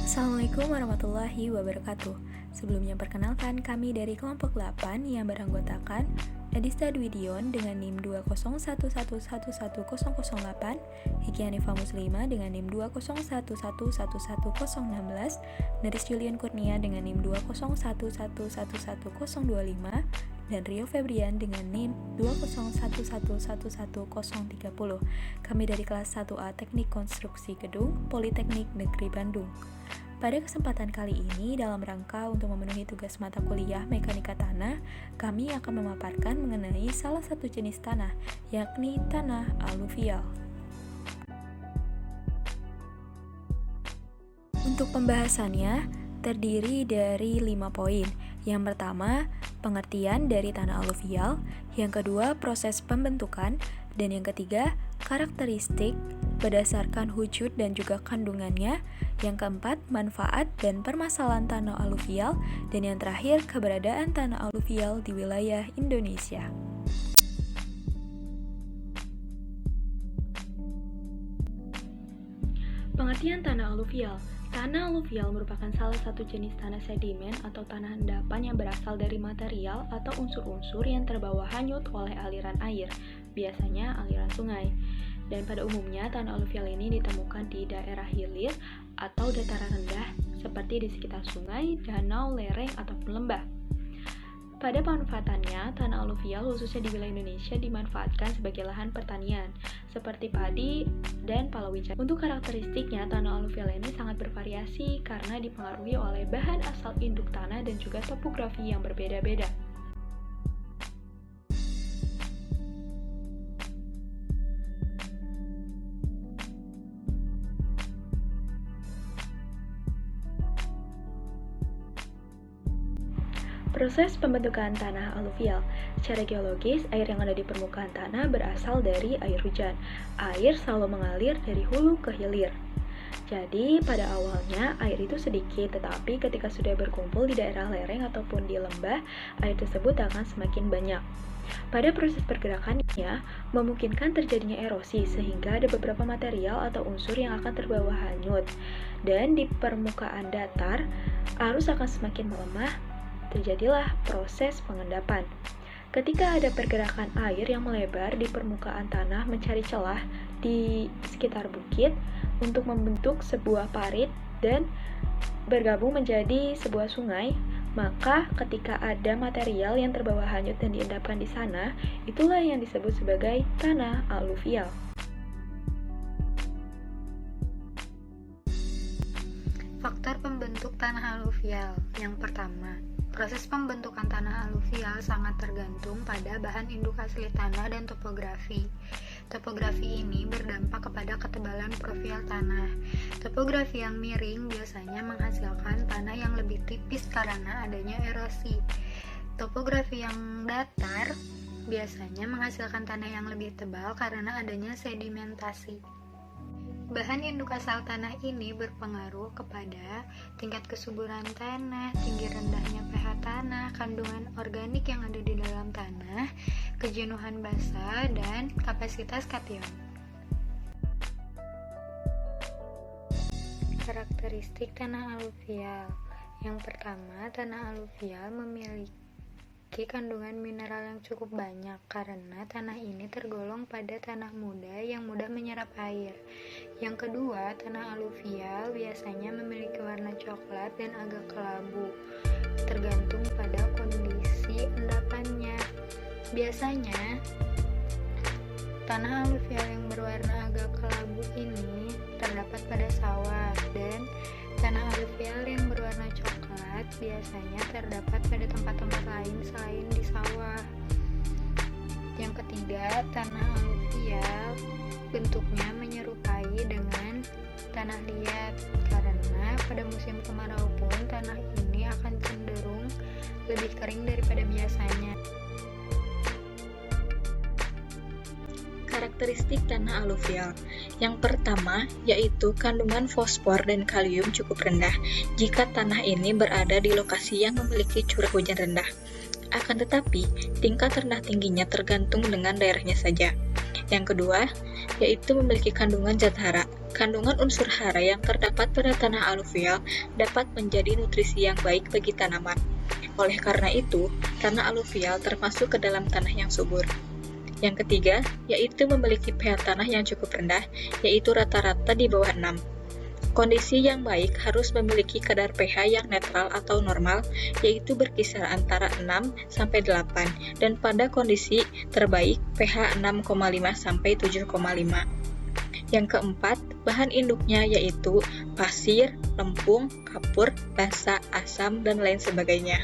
Assalamualaikum warahmatullahi wabarakatuh. Sebelumnya perkenalkan, kami dari kelompok 8 yang beranggotakan Edista Dwidion dengan NIM 201111008, Hiki Hanifah Muslimah dengan NIM 201111016, Neris Julian Kurnia dengan NIM 201111025, dan Rio Febrian dengan NIM 201111030. Kami dari kelas 1A Teknik Konstruksi Gedung, Politeknik Negeri Bandung. Pada kesempatan kali ini, dalam rangka untuk memenuhi tugas mata kuliah Mekanika Tanah, kami akan memaparkan mengenai salah satu jenis tanah, yakni tanah aluvial. Untuk pembahasannya, terdiri dari 5 poin. Yang pertama, pengertian dari tanah aluvial. Yang kedua, proses pembentukan. Dan yang ketiga, karakteristik berdasarkan wujud dan juga kandungannya. Yang keempat, manfaat dan permasalahan tanah aluvial. Dan yang terakhir, keberadaan tanah aluvial di wilayah Indonesia. Pengertian tanah aluvial. Tanah aluvial merupakan salah satu jenis tanah sedimen atau tanah endapan yang berasal dari material atau unsur-unsur yang terbawa hanyut oleh aliran air, biasanya aliran sungai. Dan pada umumnya, tanah aluvial ini ditemukan di daerah hilir atau dataran rendah, seperti di sekitar sungai, danau, lereng, ataupun lembah. Pada pemanfaatannya, tanah aluvial khususnya di wilayah Indonesia dimanfaatkan sebagai lahan pertanian, seperti padi dan palawija. Untuk karakteristiknya, tanah aluvial ini sangat bervariasi karena dipengaruhi oleh bahan asal induk tanah dan juga topografi yang berbeda-beda. Proses pembentukan tanah aluvial. Secara geologis, air yang ada di permukaan tanah berasal dari air hujan. Air selalu mengalir dari hulu ke hilir. Jadi, pada awalnya air itu sedikit, tetapi ketika sudah berkumpul di daerah lereng ataupun di lembah, air tersebut akan semakin banyak. Pada proses pergerakannya, memungkinkan terjadinya erosi sehingga ada beberapa material atau unsur yang akan terbawa hanyut. Dan di permukaan datar, arus akan semakin melemah. Terjadilah proses pengendapan. Ketika ada pergerakan air yang melebar di permukaan tanah mencari celah di sekitar bukit untuk membentuk sebuah parit dan bergabung menjadi sebuah sungai, maka ketika ada material yang terbawa hanyut dan diendapkan di sana, itulah yang disebut sebagai tanah aluvial. Faktor pembentuk tanah aluvial. Yang pertama, proses pembentukan tanah aluvial sangat tergantung pada bahan induk asli tanah dan topografi. Topografi ini berdampak kepada ketebalan profil tanah. Topografi yang miring biasanya menghasilkan tanah yang lebih tipis karena adanya erosi. Topografi yang datar biasanya menghasilkan tanah yang lebih tebal karena adanya sedimentasi. Bahan induk asal tanah ini berpengaruh kepada tingkat kesuburan tanah, tinggi rendahnya pH tanah, kandungan organik yang ada di dalam tanah, kejenuhan basa, dan kapasitas kation. Karakteristik tanah aluvial. Yang pertama, tanah aluvial memiliki kandungan mineral yang cukup banyak karena tanah ini tergolong pada tanah muda yang mudah menyerap air. Yang kedua, tanah aluvial biasanya memiliki warna coklat dan agak kelabu, tergantung pada kondisi endapannya. Biasanya, tanah aluvial yang berwarna agak kelabu ini terdapat pada sawah, dan tanah aluvial yang berwarna coklat biasanya terdapat pada tempat-tempat lain selain di sawah. Yang ketiga, tanah aluvial bentuknya menyerupai dengan tanah liat karena pada musim kemarau pun tanah ini akan cenderung lebih kering daripada biasanya. Karakteristik tanah aluvial. Yang pertama, yaitu kandungan fosfor dan kalium cukup rendah jika tanah ini berada di lokasi yang memiliki curah hujan rendah. Akan tetapi, tingkat rendah tingginya tergantung dengan daerahnya saja. Yang kedua, yaitu memiliki kandungan zat hara. Kandungan unsur hara yang terdapat pada tanah aluvial dapat menjadi nutrisi yang baik bagi tanaman. Oleh karena itu, tanah aluvial termasuk ke dalam tanah yang subur. Yang ketiga, yaitu memiliki pH tanah yang cukup rendah, yaitu rata-rata di bawah 6. Kondisi yang baik harus memiliki kadar pH yang netral atau normal, yaitu berkisar antara 6 sampai 8, dan pada kondisi terbaik pH 6,5 sampai 7,5. Yang keempat, bahan induknya yaitu pasir, lempung, kapur, basa, asam, dan lain sebagainya.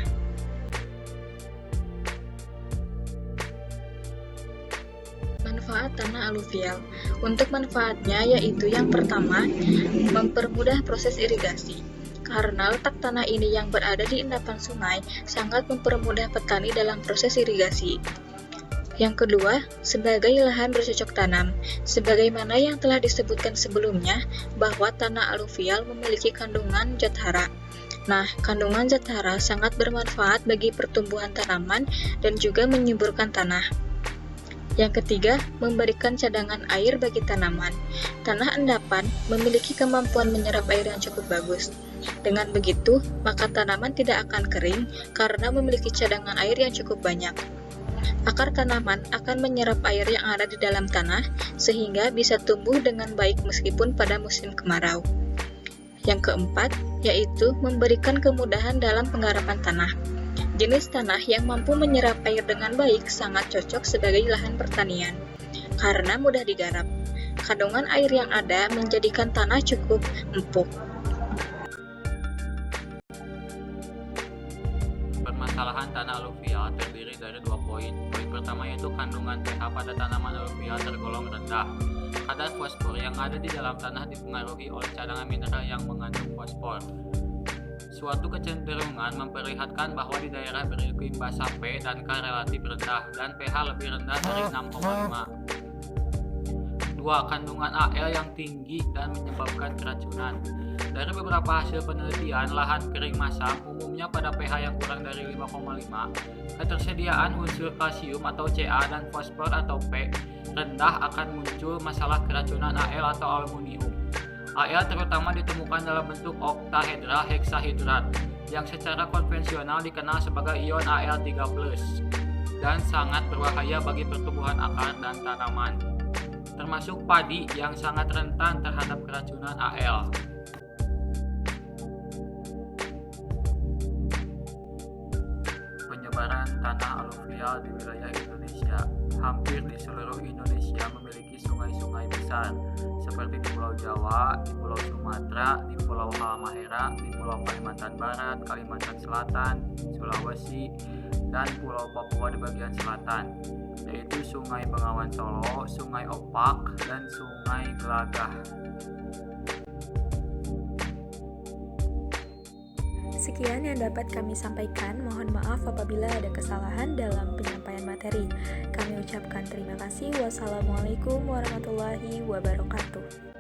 Manfaat tanah aluvial. Untuk manfaatnya yaitu yang pertama, mempermudah proses irigasi. Karena letak tanah ini yang berada di endapan sungai sangat mempermudah petani dalam proses irigasi. Yang kedua, sebagai lahan bercocok tanam. Sebagaimana yang telah disebutkan sebelumnya, bahwa tanah aluvial memiliki kandungan zat hara. Nah, kandungan zat hara sangat bermanfaat bagi pertumbuhan tanaman dan juga menyuburkan tanah. Yang ketiga, memberikan cadangan air bagi tanaman. Tanah endapan memiliki kemampuan menyerap air yang cukup bagus. Dengan begitu, maka tanaman tidak akan kering karena memiliki cadangan air yang cukup banyak. Akar tanaman akan menyerap air yang ada di dalam tanah sehingga bisa tumbuh dengan baik meskipun pada musim kemarau. Yang keempat, yaitu memberikan kemudahan dalam penggarapan tanah. Jenis tanah yang mampu menyerap air dengan baik sangat cocok sebagai lahan pertanian, karena mudah digarap. Kandungan air yang ada menjadikan tanah cukup empuk. Permasalahan tanah aluvial terdiri dari 2 poin. Poin pertama yaitu kandungan pH pada tanaman aluvial tergolong rendah. Kadar fosfor yang ada di dalam tanah dipengaruhi oleh cadangan mineral yang mengandung fosfor. Suatu kecenderungan memperlihatkan bahwa di daerah beriklim basah P dan K relatif rendah dan pH lebih rendah dari 6,5. 2. Kandungan Al yang tinggi dan menyebabkan keracunan. Dari beberapa hasil penelitian, lahan kering masam umumnya pada pH yang kurang dari 5,5, ketersediaan unsur kalsium atau Ca dan fosfor atau P rendah akan muncul masalah keracunan Al atau aluminium. Al terutama ditemukan dalam bentuk oktahedra heksahidrat yang secara konvensional dikenal sebagai ion Al3+, dan sangat berbahaya bagi pertumbuhan akar dan tanaman, termasuk padi yang sangat rentan terhadap keracunan Al. Penyebaran tanah aluvial di wilayah Indonesia. Hampir di seluruh Indonesia memiliki sungai-sungai besar, seperti di Pulau Jawa, di Pulau Sumatera, di Pulau Halmahera, di Pulau Kalimantan Barat, Kalimantan Selatan, Sulawesi, dan Pulau Papua di bagian selatan, yaitu Sungai Bengawan Solo, Sungai Opak, dan Sungai Gelagah. Sekian yang dapat kami sampaikan. Mohon maaf apabila ada kesalahan dalam penyampaian materi. Kami ucapkan terima kasih. Wassalamualaikum warahmatullahi wabarakatuh.